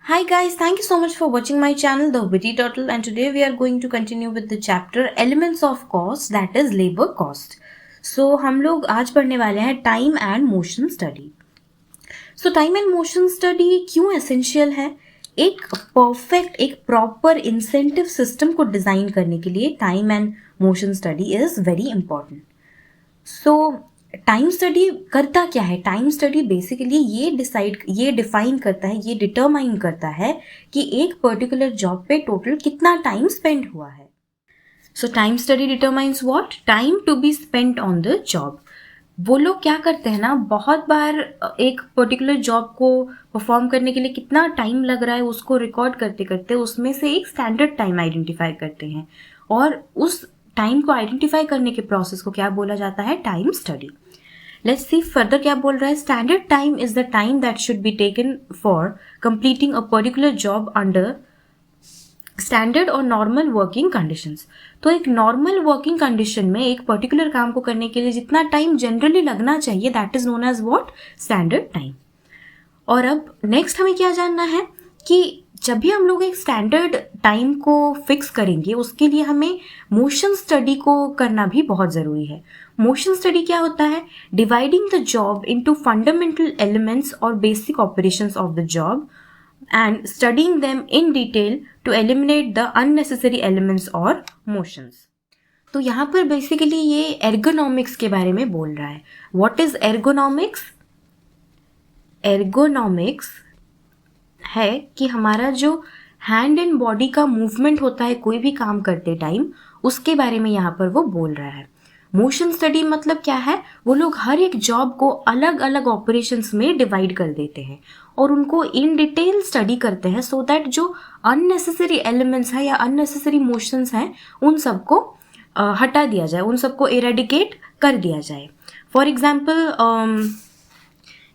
Hi guys, thank you so much for watching my channel The Witty Turtle, and today we are going to continue with the chapter Elements of Cost, that is labor cost. So हम लोग आज पढ़ने वाले हैं time and motion study. सो time and motion study क्यों essential है? एक परफेक्ट एक प्रॉपर इंसेंटिव सिस्टम को डिज़ाइन करने के लिए time and motion study is very important. So time study करता क्या है? टाइम स्टडी बेसिकली ये डिफाइन करता है, ये डिटरमाइन करता है कि एक पर्टिकुलर जॉब पे टोटल कितना टाइम स्पेंड हुआ है. So time study determines what? Time to be spent on the job. वो लोग क्या करते हैं ना, बहुत बार एक पर्टिकुलर जॉब को परफॉर्म करने के लिए कितना टाइम लग रहा है उसको रिकॉर्ड करते करते उसमें से एक स्टैंडर्ड टाइम आइडेंटिफाई करते हैं, और उस टाइम को आइडेंटिफाई करने के प्रोसेस को क्या बोला जाता है? Time study. Let's see further क्या बोल रहा है. Standard time is the time that should be taken for completing a particular job under standard और नॉर्मल वर्किंग कंडीशंस. तो एक नॉर्मल वर्किंग कंडीशन में एक पर्टिकुलर काम को करने के लिए जितना टाइम जनरली लगना चाहिए, that is known as what? Standard time. और अब नेक्स्ट हमें क्या जानना है कि जब भी हम लोग एक स्टैंडर्ड टाइम को फिक्स करेंगे उसके लिए हमें मोशन स्टडी को करना भी बहुत ज़रूरी है. मोशन स्टडी क्या होता है? Dividing the job into fundamental elements और basic operations of the job and studying them in detail to eliminate the unnecessary elements or motions. तो यहाँ पर बेसिकली ये एर्गोनॉमिक्स के बारे में बोल रहा है. What is ergonomics? एर्गोनॉमिक्स है कि हमारा जो हैंड एंड बॉडी का मूवमेंट होता है कोई भी काम करते टाइम, उसके बारे में यहाँ पर वो बोल रहा है. मोशन स्टडी मतलब क्या है? वो लोग हर एक जॉब को अलग अलग ऑपरेशंस में डिवाइड कर देते हैं और उनको इन डिटेल स्टडी करते हैं सो दैट जो अननेसेसरी एलिमेंट्स हैं या अननेसेसरी मोशंस हैं उन सबको हटा दिया जाए, उन सबको इरेडिकेट कर दिया जाए. फॉर एग्जाम्पल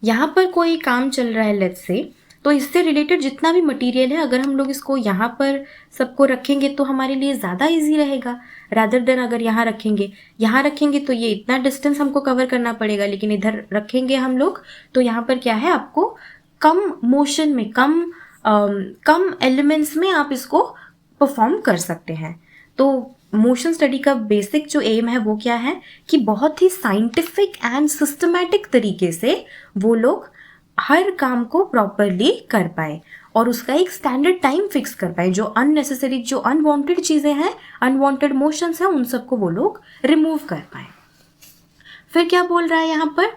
यहाँ पर कोई काम चल रहा है लेट्स से, तो इससे रिलेटेड जितना भी मटेरियल है अगर हम लोग इसको यहाँ पर सबको रखेंगे तो हमारे लिए ज़्यादा इजी रहेगा रादर देन अगर यहाँ रखेंगे तो ये इतना डिस्टेंस हमको कवर करना पड़ेगा, लेकिन इधर रखेंगे हम लोग तो यहाँ पर क्या है, आपको कम मोशन में कम एलिमेंट्स में आप इसको परफॉर्म कर सकते हैं. तो मोशन स्टडी का बेसिक जो एम है वो क्या है कि बहुत ही साइंटिफिक एंड सिस्टमैटिक तरीके से वो लोग हर काम को प्रॉपरली कर पाए और उसका एक स्टैंडर्ड टाइम फिक्स कर पाए. जो अननेसेसरी, जो अनवांटेड चीज़ें हैं, अनवांटेड मोशंस हैं, उन सबको वो लोग रिमूव कर पाए. फिर क्या बोल रहा है यहाँ पर?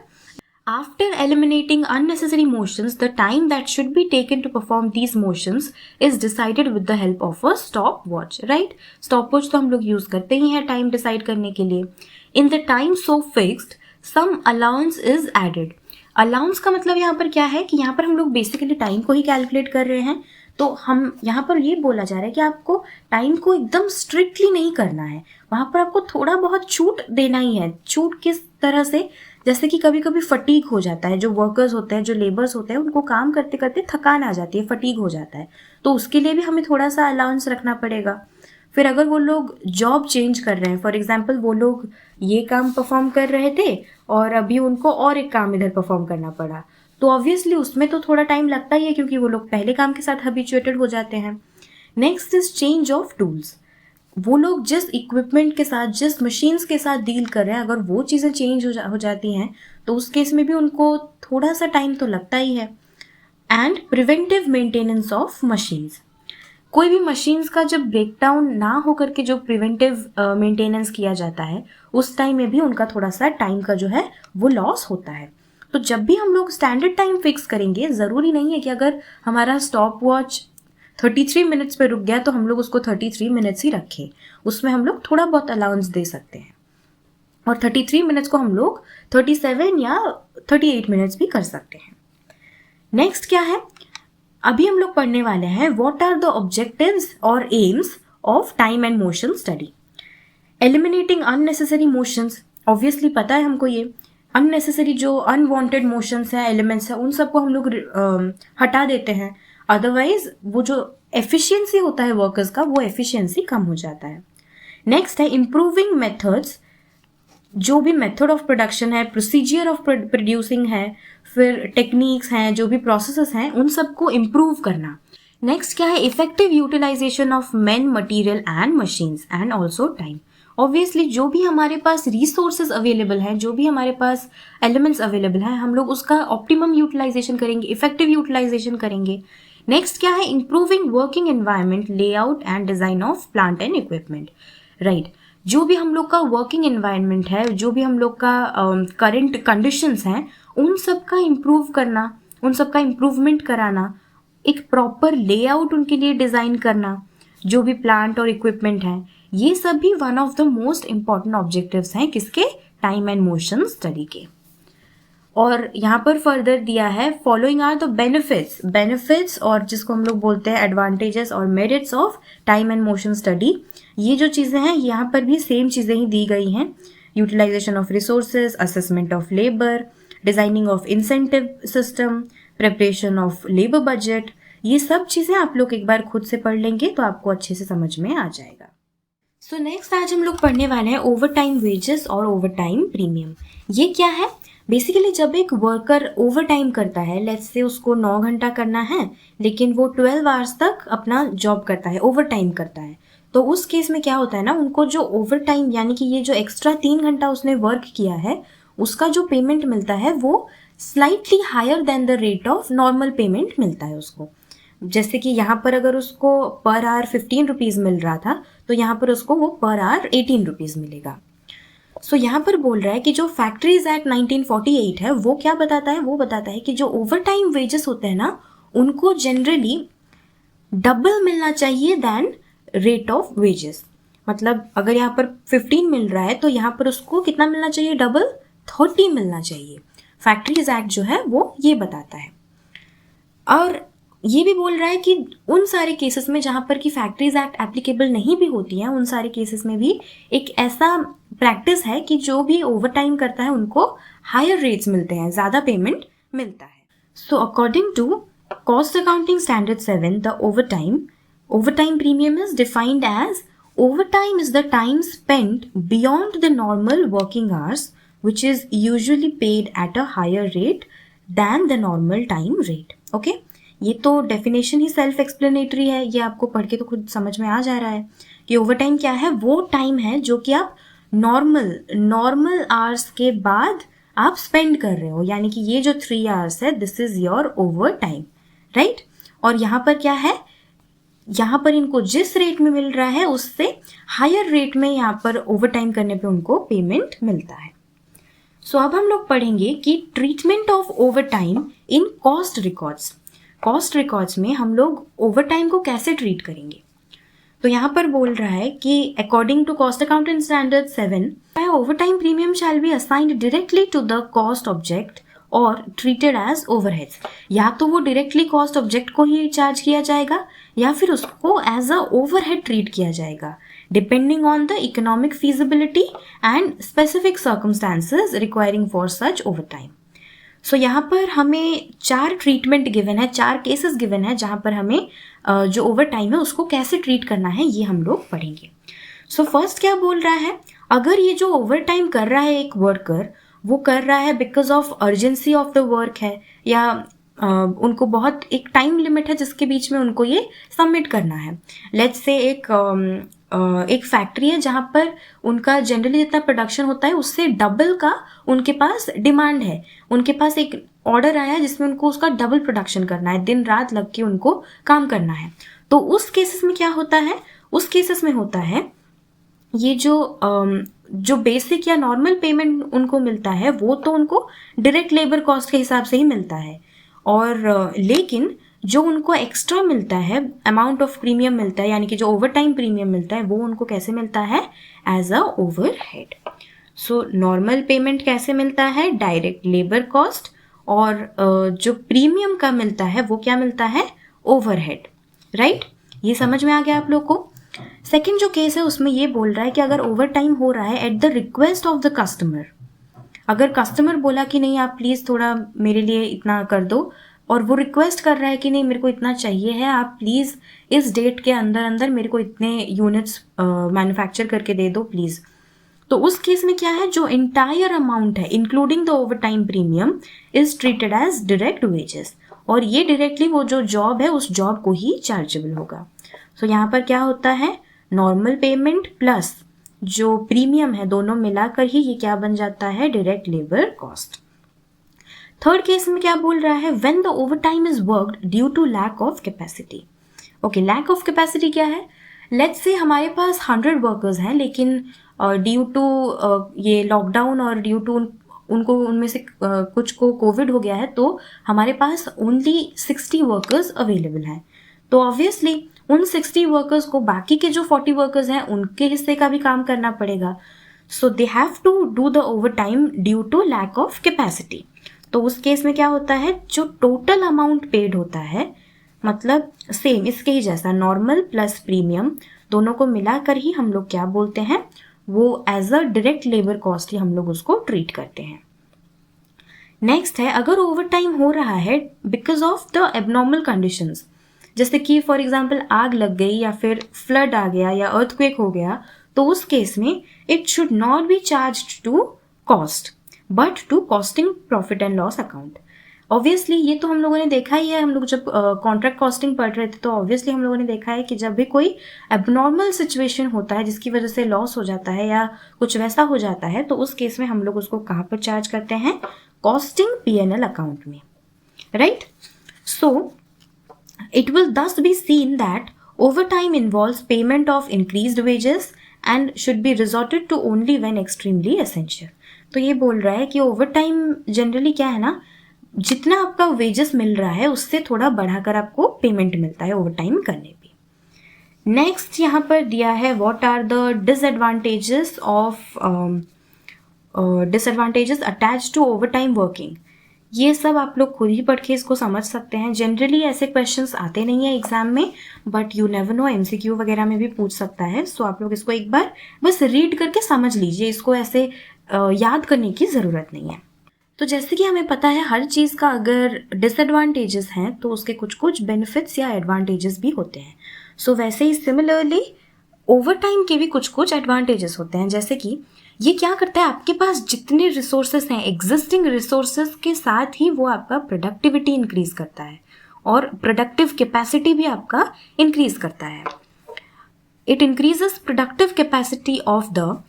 After eliminating unnecessary motions the time that should be taken to perform these motions is decided with the help of a stop watch. Right, stop watch तो हम लोग यूज़ करते ही हैं टाइम डिसाइड करने के लिए. In the time so fixed some allowance is added. Allowance का मतलब यहाँ पर क्या है कि यहाँ पर हम लोग बेसिकली टाइम को ही कैलकुलेट कर रहे हैं, तो हम यहाँ पर ये बोला जा रहा है कि आपको टाइम को एकदम स्ट्रिक्टली नहीं करना है, वहाँ पर आपको थोड़ा बहुत छूट देना ही है. छूट किस तरह से? जैसे कि कभी कभी फटीग हो जाता है, जो वर्कर्स होते हैं, जो लेबर्स होते हैं, उनको काम करते करते थकान आ जाती है, फटीग हो जाता है, तो उसके लिए भी हमें थोड़ा सा अलाउंस रखना पड़ेगा. फिर अगर वो लोग जॉब चेंज कर रहे हैं, फॉर एग्जांपल वो लोग ये काम परफॉर्म कर रहे थे और अभी उनको और एक काम इधर परफॉर्म करना पड़ा, तो ऑब्वियसली उसमें तो थोड़ा टाइम लगता ही है क्योंकि वो लोग पहले काम के साथ हैबिचुएटेड हो जाते हैं. Next is change of tools. वो लोग जिस इक्विपमेंट के साथ, जिस मशीन्स के साथ डील कर रहे हैं, अगर वो चीज़ें चेंज हो जाती हैं तो उस केस में भी उनको थोड़ा सा टाइम तो लगता ही है. And preventive maintenance of machines. कोई भी मशीन्स का जब ब्रेकडाउन ना हो करके जो प्रिवेंटिव मेंटेनेंस किया जाता है उस टाइम में भी उनका थोड़ा सा टाइम का जो है वो लॉस होता है. तो जब भी हम लोग स्टैंडर्ड टाइम फिक्स करेंगे, ज़रूरी नहीं है कि अगर हमारा स्टॉप वॉच 33 मिनट्स पे रुक गया तो हम लोग उसको 33 मिनट्स ही रखें. उसमें हम लोग थोड़ा बहुत अलाउंस दे सकते हैं और 33 मिनट्स को हम लोग 37 या 38 मिनट्स भी कर सकते हैं. नेक्स्ट क्या है? अभी हम लोग पढ़ने वाले हैं व्हाट आर द ऑब्जेक्टिव्स और AIIMS of time and motion study. Eliminating unnecessary motions, obviously पता है हमको ये अननेसेसरी जो अनवांटेड मोशंस हैं, एलिमेंट्स हैं, उन सबको हम लोग हटा देते हैं. अदरवाइज वो जो एफिशिएंसी होता है वर्कर्स का, वो एफिशिएंसी कम हो जाता है. नेक्स्ट है इम्प्रूविंग मेथड्स. जो भी मेथड ऑफ प्रोडक्शन है, प्रोसीजर ऑफ प्रोड्यूसिंग है, फिर टेक्निक्स हैं, जो भी प्रोसेसेस हैं, उन सबको इम्प्रूव करना. नेक्स्ट क्या है, effective utilization of man, material and machines and also time. Obviously जो भी हमारे पास रिसोर्सेज अवेलेबल हैं, जो भी हमारे पास एलिमेंट्स अवेलेबल हैं, हम लोग उसका ऑप्टिमम यूटिलाइजेशन करेंगे, इफेक्टिव यूटिलाइजेशन करेंगे। नेक्स्ट क्या है, improving working environment, layout and design of plant and equipment. Right, जो भी हम लोग का वर्किंग एनवायरनमेंट है, जो भी हम लोग का करंट कंडीशंस हैं, उन सब का इम्प्रूव करना, उन सब का इम्प्रूवमेंट कराना, एक प्रॉपर लेआउट उनके लिए डिज़ाइन करना, जो भी प्लांट और इक्विपमेंट हैं, ये सब भी one of the most important objectives हैं किसके, टाइम एंड मोशन स्टडी के। और यहाँ पर फर्दर दिया है, फॉलोइंग आर द बेनिफिट्स और जिसको हम लोग बोलते हैं एडवांटेजेस और merits of time and motion study. ये जो चीज़ें हैं यहाँ पर भी सेम चीज़ें ही दी गई हैं, utilization of resources, assessment of labour, designing of incentive system, preparation of labour budget. ये सब चीज़ें आप लोग एक बार खुद से पढ़ लेंगे तो आपको अच्छे से समझ में आ जाएगा। सो नेक्स्ट आज हम लोग पढ़ने वाले हैं ओवर टाइम वेजेस और ओवर टाइम प्रीमियम। ये क्या है, बेसिकली जब एक वर्कर ओवर टाइम करता है, लेट्स से उसको 9 घंटा करना है लेकिन वो 12 आवर्स तक अपना जॉब करता है, ओवर टाइम करता है, तो उस केस में क्या होता है ना, उनको जो ओवर टाइम यानी कि ये जो एक्स्ट्रा 3 घंटा उसने वर्क किया है उसका जो पेमेंट मिलता है वो slightly higher than the rate of normal payment मिलता है उसको। जैसे कि यहाँ पर अगर उसको पर आवर 15 रुपीज़ मिल रहा था तो यहाँ पर उसको वो पर आवर 18 रुपीज़ मिलेगा। सो यहाँ पर बोल रहा है कि जो फैक्ट्रीज एक्ट 1948 है वो क्या बताता है, वो बताता है कि जो ओवर टाइम वेजेस होते हैं ना उनको जनरली डबल मिलना चाहिए देन रेट ऑफ वेजेस। मतलब अगर यहाँ पर 15 मिल रहा है तो यहाँ पर उसको कितना मिलना चाहिए, डबल 30 मिलना चाहिए। फैक्ट्रीज एक्ट जो है वो ये बताता है। और ये भी बोल रहा है कि उन सारे केसेस में जहाँ पर कि फैक्ट्रीज एक्ट एप्लीकेबल नहीं भी होती हैं, उन सारे केसेस में भी एक ऐसा प्रैक्टिस है कि जो भी ओवर टाइम करता है उनको हायर रेट्स मिलते हैं, ज़्यादा पेमेंट मिलता है। So according to cost accounting standard 7 the overtime premium is defined as overtime is the time spent beyond the normal working hours which is usually paid at a higher rate than the normal time rate. Okay? ये तो definition ही self explanatory है, ये आपको पढ़ के तो खुद समझ में आ जा रहा है कि ओवर टाइम क्या है, वो टाइम है जो कि आप नॉर्मल आवर्स के बाद आप स्पेंड कर रहे हो, यानी कि ये जो 3 आवर्स है this is your over time, right. और यहाँ पर क्या है, यहाँ पर इनको जिस रेट में मिल रहा है उससे हायर रेट में यहाँ पर ओवर टाइम करने पे उनको पेमेंट मिलता है। सो अब हम लोग पढ़ेंगे कि treatment of over time in cost records. Cost records में हम लोग ओवर टाइम को कैसे ट्रीट करेंगे। तो यहाँ पर बोल रहा है कि according to cost accounting standard 7 overtime premium shall be assigned directly to the cost object और ट्रीटेड एज ओवरहेड्स। या तो वो डायरेक्टली कॉस्ट ऑब्जेक्ट को ही चार्ज किया जाएगा या फिर उसको एज अ ओवरहेड ट्रीट किया जाएगा, depending on the economic feasibility and specific circumstances requiring for such overtime. So यहाँ पर हमें 4 ट्रीटमेंट गिवन है, 4 केसेस गिवन है जहाँ पर हमें जो ओवर टाइम है उसको कैसे ट्रीट करना है ये हम लोग पढ़ेंगे। सो फर्स्ट क्या बोल रहा है, अगर ये जो ओवर टाइम कर रहा है एक वर्कर, वो कर रहा है because of urgency of the work है या उनको बहुत एक टाइम लिमिट है जिसके बीच में उनको ये सबमिट करना है। लेट्स से एक फैक्ट्री है जहाँ पर उनका जनरली जितना प्रोडक्शन होता है उससे डबल का उनके पास डिमांड है, उनके पास एक ऑर्डर आया है जिसमें उनको उसका डबल प्रोडक्शन करना है, दिन रात लग के उनको काम करना है। तो उस केसेस में क्या होता है, उस केसेस में होता है ये जो बेसिक या नॉर्मल पेमेंट उनको मिलता है वो तो उनको डायरेक्ट लेबर कॉस्ट के हिसाब से ही मिलता है, और लेकिन जो उनको एक्स्ट्रा मिलता है, अमाउंट ऑफ प्रीमियम मिलता है, यानी कि जो ओवर टाइम प्रीमियम मिलता है वो उनको कैसे मिलता है, as a overhead. So normal payment कैसे मिलता है, डायरेक्ट लेबर कॉस्ट, और जो प्रीमियम का मिलता है वो क्या मिलता है, ओवरहेड, राइट। ये समझ में आ गया आप लोग को। सेकेंड जो केस है उसमें ये बोल रहा है कि अगर ओवर टाइम हो रहा है at the request of the customer, अगर कस्टमर बोला कि नहीं आप प्लीज़ थोड़ा मेरे लिए इतना कर दो, और वो रिक्वेस्ट कर रहा है कि नहीं मेरे को इतना चाहिए है, आप प्लीज़ इस डेट के अंदर अंदर मेरे को इतने यूनिट्स मैन्युफैक्चर करके दे दो प्लीज़, तो उस केस में क्या है, जो इंटायर अमाउंट है including the overtime premium is treated as direct wages. और ये डायरेक्टली वो जो जॉब है उस जॉब को ही चार्जेबल होगा। सो यहाँ पर क्या होता है, नॉर्मल पेमेंट प्लस जो प्रीमियम है दोनों मिलाकर ही ये क्या बन जाता है, direct labour cost. Third case में क्या बोल रहा है, when the overtime is worked due to lack of capacity. Okay, lack of capacity क्या है, लेट्स से हमारे पास 100 वर्कर्स हैं, लेकिन ड्यू टू ये लॉकडाउन और ड्यू टू उनको उनमें से कुछ को कोविड हो गया है, तो हमारे पास ओनली 60 वर्कर्स अवेलेबल हैं। तो ऑब्वियसली उन 60 वर्कर्स को बाकी के जो 40 वर्कर्स हैं उनके हिस्से का भी काम करना पड़ेगा। So they have to do the overtime due to lack of capacity. तो उस केस में क्या होता है, जो टोटल अमाउंट पेड होता है, मतलब सेम इसके ही जैसा नॉर्मल प्लस प्रीमियम दोनों को मिलाकर ही हम लोग क्या बोलते हैं, वो as a direct labour cost ही हम लोग उसको ट्रीट करते हैं। नेक्स्ट है, अगर ओवर टाइम हो रहा है because of the abnormal conditions, जैसे कि फॉर एग्जांपल आग लग गई या फिर फ्लड आ गया या अर्थक्वेक हो गया, तो उस केस में it should not be charged to cost but to costing profit and loss account. Obviously ये तो हम लोगों ने देखा ही है, हम लोग जब कॉन्ट्रैक्ट कॉस्टिंग पढ़ रहे थे तो ऑब्वियसली हम लोगों ने देखा है कि जब भी कोई एबनॉर्मल सिचुएशन होता है जिसकी वजह से लॉस हो जाता है या कुछ वैसा हो जाता है, तो उस केस में हम लोग उसको कहाँ पर चार्ज करते हैं, कॉस्टिंग P&L अकाउंट में, right. So it will thus be seen that overtime involves payment of increased wages and should be resorted to only when extremely essential। तो ये बोल रहा है कि ओवरटाइम जनरली क्या है ना, जितना आपका वेजेस मिल रहा है उससे थोड़ा बढ़ाकर आपको पेमेंट मिलता है ओवरटाइम करने पे। नेक्स्ट यहाँ पर दिया है, what are the disadvantages attached to overtime working. ये सब आप लोग खुद ही पढ़ के इसको समझ सकते हैं। जनरली ऐसे क्वेश्चंस आते नहीं है एग्जाम में, but you never know, MCQ वगैरह में भी पूछ सकता है। सो आप लोग इसको एक बार बस रीड करके समझ लीजिए, इसको ऐसे याद करने की ज़रूरत नहीं है। तो जैसे कि हमें पता है हर चीज़ का अगर डिसएडवांटेजेस हैं तो उसके कुछ कुछ बेनिफिट्स या एडवांटेजेस भी होते हैं। सो वैसे ही सिमिलरली ओवरटाइम के भी कुछ कुछ एडवांटेजेस होते हैं, जैसे कि ये क्या करता है, आपके पास जितने रिसोर्सेस हैं एग्जिस्टिंग रिसोर्सेस के साथ ही वो आपका प्रोडक्टिविटी इंक्रीज करता है और प्रोडक्टिव कैपेसिटी भी आपका इंक्रीज करता है। It increases productive capacity of the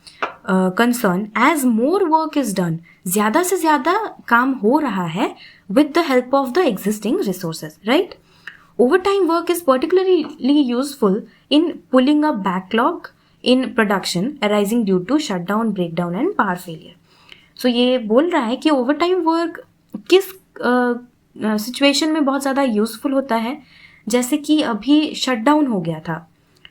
concern as more work is done. ज़्यादा से ज़्यादा काम हो रहा है with the help of the existing resources, right. Overtime work is particularly useful in pulling a backlog in production arising due to shutdown, breakdown and power failure। So ये बोल रहा है कि ओवरटाइम वर्क किस सिचुएशन में बहुत ज़्यादा useful होता है, जैसे कि अभी शटडाउन हो गया था,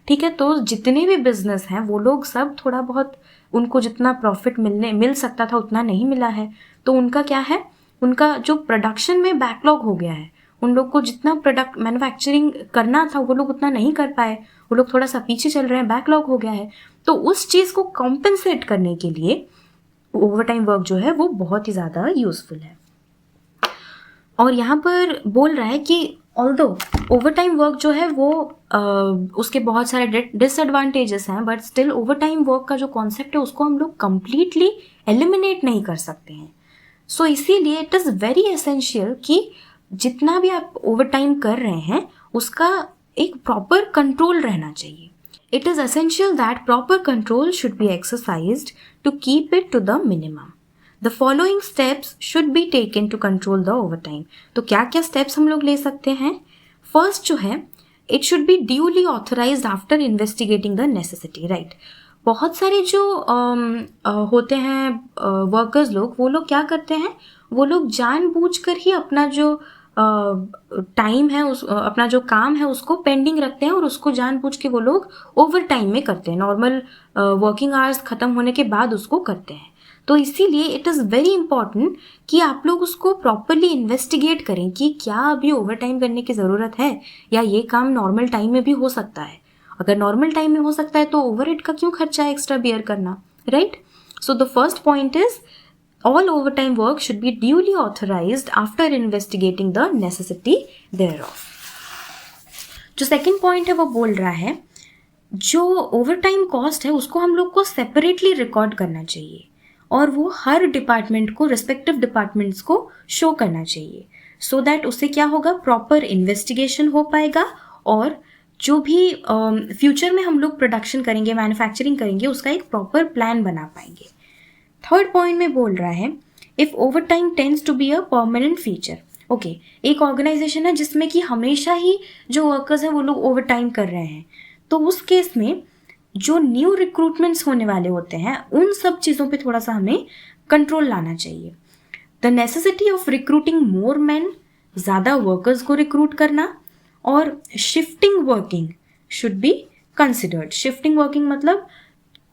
ठीक है, तो जितने भी बिजनेस हैं वो लोग सब थोड़ा बहुत उनको जितना प्रॉफिट मिल सकता था उतना नहीं मिला है, तो उनका क्या है, उनका जो प्रोडक्शन में बैकलॉग हो गया है, उन लोग को जितना प्रोडक्ट मैन्युफैक्चरिंग करना था वो लोग उतना नहीं कर पाए, वो लोग थोड़ा सा पीछे चल रहे हैं, बैकलॉग हो गया है। तो उस चीज़ को कॉम्पेंसेट करने के लिए ओवरटाइम वर्क जो है वो बहुत ही ज़्यादा यूजफुल है। और यहाँ पर बोल रहा है कि ऑल्दो ओवरटाइम वर्क जो है वो उसके बहुत सारे डिसएडवांटेजेस हैं, बट स्टिल ओवरटाइम वर्क का जो कॉन्सेप्ट है उसको हम लोग कंप्लीटली एलिमिनेट नहीं कर सकते हैं। सो इसीलिए इट इज़ वेरी एसेंशियल कि जितना भी आप ओवरटाइम कर रहे हैं उसका एक प्रॉपर कंट्रोल रहना चाहिए। It is essential that proper control should be exercised to keep it to the minimum. The following steps should be taken to control the overtime. तो क्या क्या स्टेप्स हम लोग ले सकते हैं? फर्स्ट जो है, it should be duly authorised after investigating the necessity, right. बहुत सारे जो होते हैं वर्कर्स लोग, वो लोग क्या करते हैं, वो लोग जानबूझकर ही अपना जो टाइम है अपना जो काम है उसको पेंडिंग रखते हैं और उसको जानबूझ के वो लोग ओवर टाइम में करते हैं, नॉर्मल वर्किंग आवर्स ख़त्म होने के बाद उसको करते हैं। तो इसीलिए इट इज़ वेरी इंपॉर्टेंट कि आप लोग उसको प्रॉपरली इन्वेस्टिगेट करें कि क्या अभी ओवर टाइम करने की ज़रूरत है या ये काम नॉर्मल टाइम में भी हो सकता है। अगर नॉर्मल टाइम में हो सकता है तो ओवरहेड का क्यों खर्चा एक्स्ट्रा बियर करना, right. So the first point is all overtime work should be duly authorized after investigating the necessity thereof। जो सेकंड पॉइंट है वो बोल रहा है जो ओवरटाइम कॉस्ट है उसको हम लोग को सेपरेटली रिकॉर्ड करना चाहिए और वो हर डिपार्टमेंट को, रिस्पेक्टिव डिपार्टमेंट्स को शो करना चाहिए। सो दैट उससे क्या होगा, प्रॉपर इन्वेस्टिगेशन हो पाएगा और जो भी फ्यूचर में हम लोग प्रोडक्शन करेंगे, मैन्युफैक्चरिंग करेंगे, उसका एक प्रॉपर प्लान बना पाएंगे। थर्ड पॉइंट में बोल रहा है if overtime tends to be a permanent feature. Okay, एक ऑर्गेनाइजेशन है जिसमें कि हमेशा ही जो वर्कर्स हैं वो लोग ओवर टाइम कर रहे हैं, तो उस केस में जो न्यू रिक्रूटमेंट्स होने वाले होते हैं उन सब चीज़ों पे थोड़ा सा हमें कंट्रोल लाना चाहिए। The necessity of recruiting more man, ज़्यादा वर्कर्स को रिक्रूट करना, और shifting working should be considered. Shifting working मतलब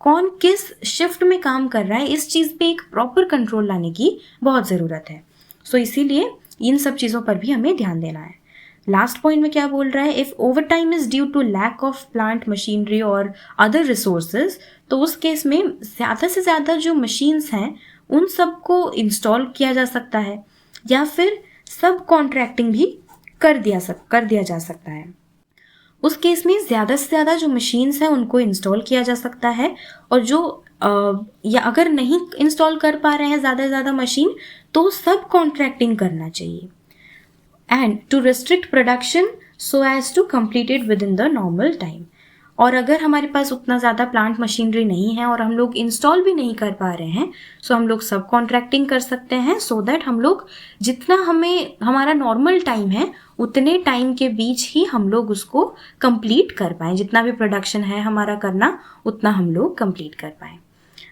कौन किस शिफ्ट में काम कर रहा है, इस चीज़ पे एक प्रॉपर कंट्रोल लाने की बहुत ज़रूरत है। सो इसीलिए इन सब चीज़ों पर भी हमें ध्यान देना है। लास्ट पॉइंट में क्या बोल रहा है, if overtime is due to lack of plant machinery और अदर रिसोर्सेज, तो उस केस में ज़्यादा से ज़्यादा जो मशीन्स हैं उन सबको इंस्टॉल किया जा सकता है या फिर सब कॉन्ट्रैक्टिंग भी कर दिया जा सकता है। उस केस में ज़्यादा से ज़्यादा जो मशीन्स हैं उनको इंस्टॉल किया जा सकता है, और जो या अगर नहीं इंस्टॉल कर पा रहे हैं ज़्यादा से ज़्यादा मशीन, तो सब कॉन्ट्रैक्टिंग करना चाहिए। And to restrict production so as to complete it within the normal time. और अगर हमारे पास उतना ज़्यादा प्लांट मशीनरी नहीं है और हम लोग इंस्टॉल भी नहीं कर पा रहे हैं, सो हम लोग सब कॉन्ट्रैक्टिंग कर सकते हैं, सो दैट हम लोग जितना हमारा नॉर्मल टाइम है उतने टाइम के बीच ही हम लोग उसको कंप्लीट कर पाएँ। जितना भी प्रोडक्शन है हमारा करना, उतना हम लोग कंप्लीट कर पाएँ।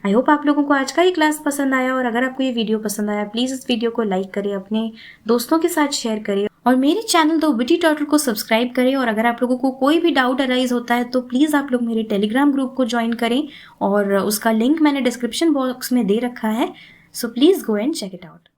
आई होप आप लोगों को आज का ये क्लास पसंद आया, और अगर आपको ये वीडियो पसंद आया प्लीज़ इस वीडियो को लाइक करें, अपने दोस्तों के साथ शेयर करें, और मेरे चैनल द विटी टर्टल को सब्सक्राइब करें। और अगर आप लोगों को कोई भी डाउट अराइज होता है तो प्लीज़ आप लोग मेरे टेलीग्राम ग्रुप को ज्वाइन करें, और उसका लिंक मैंने डिस्क्रिप्शन बॉक्स में दे रखा है, so please go and check it out.